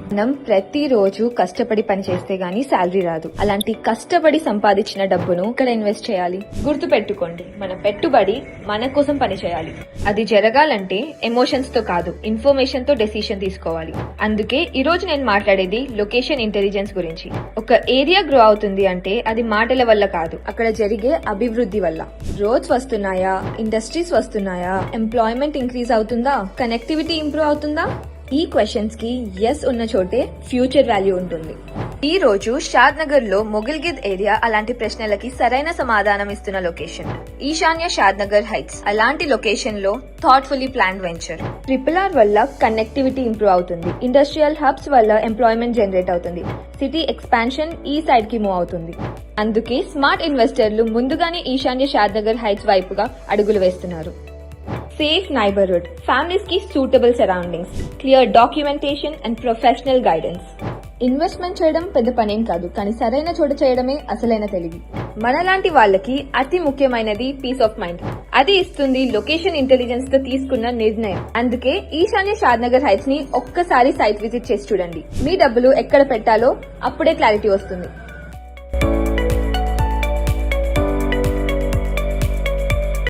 మనం ప్రతిరోజు కష్టపడి పని చేస్తే గానీ శాలరీ రాదు. అలాంటి కష్టపడి సంపాదించిన డబ్బును ఇక్కడ ఇన్వెస్ట్ చేయాలి. గుర్తు పెట్టుకోండి, మన పెట్టుబడి మన కోసం పని చేయాలి. అది జరగాలంటే ఎమోషన్స్ తో కాదు, ఇన్ఫర్మేషన్ తో డెసిషన్ తీసుకోవాలి. అందుకే ఈ రోజు నేను మాట్లాడేది లొకేషన్ ఇంటెలిజెన్స్ గురించి. ఒక ఏరియా గ్రో అవుతుంది అంటే అది మాటల వల్ల కాదు, అక్కడ జరిగే అభివృద్ధి వల్ల. రోడ్స్ వస్తున్నాయా, ఇండస్ట్రీస్ వస్తున్నాయా, ఎంప్లాయ్మెంట్ ఇంక్రీజ్ అవుతుందా, కనెక్టివిటీ ఇంప్రూవ్ అవుతుందా? ఈ క్వశ్చన్స్ కి ఎస్ ఉన్న చోటే ఫ్యూచర్ వాల్యూ ఉంటుంది. ఈ రోజు షాద్ నగర్ లో మొగిల్గిద్ ఏరియా అలాంటి ప్రశ్నలకి సరైన సమాధానం ఇస్తున్న లొకేషన్. ఈశాన్య షాద్ నగర్ హైట్స్ అలాంటి లొకేషన్ లో థాట్ఫుల్లీ ప్లాన్డ్ వెంచర్. RRR వల్ల కనెక్టివిటీ ఇంప్రూవ్ అవుతుంది, ఇండస్ట్రియల్ హబ్స్ వల్ల ఎంప్లాయ్మెంట్ జనరేట్ అవుతుంది, సిటీ ఎక్స్పాన్షన్ ఈ సైడ్ కి మూవ్ అవుతుంది. అందుకే స్మార్ట్ ఇన్వెస్టర్లు ముందుగానే ఈశాన్య షాద్ నగర్ హైట్స్ వైపుగా అడుగులు వేస్తున్నారు. సేఫ్ నైబర్హుడ్, ఫ్యామిలీస్ కి suitable surroundings, clear documentation and professional guidance. Investment చేయడం పెద్ద పనేం కాదు, కానీ సరైన చోట చేయడమే అసలైన తెలివి. మనలాంటి వాళ్ళకి అతి ముఖ్యమైనది పీస్ ఆఫ్ మైండ్. అది ఇస్తుంది లొకేషన్ ఇంటెలిజెన్స్ తో తీసుకున్న నిర్ణయం. అందుకే ఈశాన్య షాద్ నగర్ హైట్స్ ని ఒక్కసారి సైట్ విజిట్ చేసి చూడండి. మీ డబ్బులు ఎక్కడ పెట్టాలో అప్పుడే క్లారిటీ వస్తుంది.